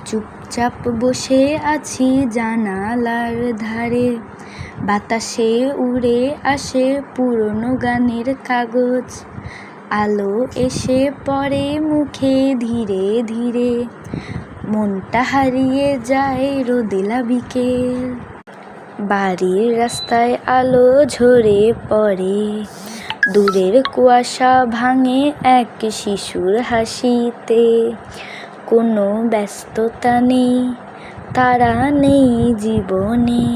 চুপচাপ বসে আছি জানালার ধারে, বাতাসে উড়ে আসে পুরনো গানের কাগজ। আলো এসে পড়ে মুখে ধীরে ধীরে, মনটা হারিয়ে যায় রোদেলা বিকেল। বাড়ির রাস্তায় আলো ঝরে পড়ে, দূরের কুয়াশা ভাঙে এক শিশুর হাসিতে। কোনো ব্যস্ততা নেই, তারা নেই জীবনে,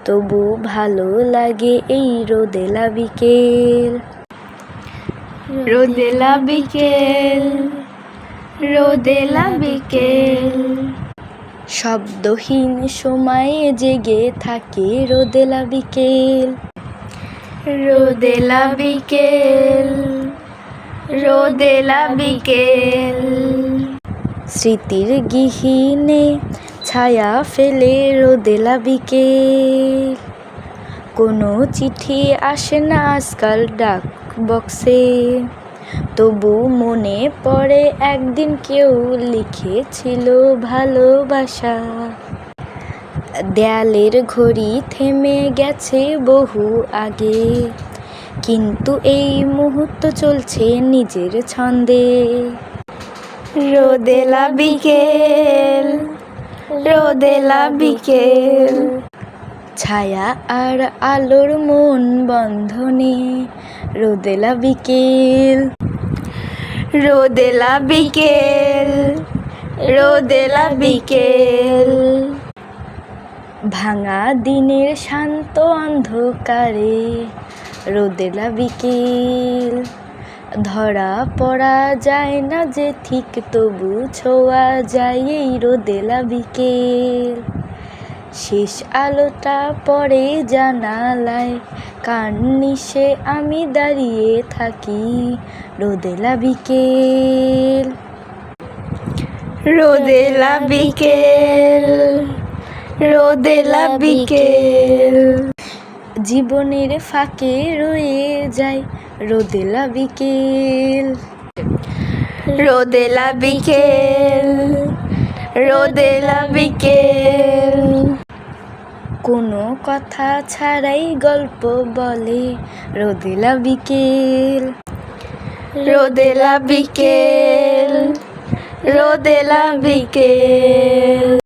তবু ভালো লাগে এই রোদেলা বিকেল। রোদেলা বিকেল, রোদেলা বিকেল, শব্দহীন সময়ে জেগে থাকে রোদেলা বিকেল। রোদেলা বিকেল, রোদেলা বিকেল, স্মৃতির গহীনে ছায়া ফেলে রোদেলা বিকেল। কোনো চিঠি আসে না আজকাল ডাক বক্সে, তবু মনে পড়ে একদিন কেউ লিখেছিল ভালোবাসা। দেয়ালের ঘড়ি থেমে গেছে বহু আগে, কিন্তু এই মুহূর্ত চলছে নিজের ছন্দে। রোদেলা বিকেল, রোদেলা বিকেল, ছায়া আর আলোর মন বন্ধনে রোদেলা বিকেল। রোদেলা বিকেল, রোদেলা বিকেল, ভাঙা দিনের শান্ত অন্ধকারে রোদেলা বিকেল। ধরা পড়া যায় না যে ঠিক, তবু ছোঁয়া যায় এই রোদেলা বিকেল। শেষ আলোটা পড়ে জানালায়, কান নিশে আমি দাঁড়িয়ে থাকি রোদেলা বিকেল। রোদেলা বিকেল, রোদেলা বিকেল, জীবনের ফাঁকে রয়ে যায় রোদেলা বিকেল। রোদেলা বিকেল, রোদেলা বিকেল, কোনো কথা ছাড়াই গল্প বলে রোদেলা বিকেল। রোদেলা বিকেল, রোদেলা বিকেল।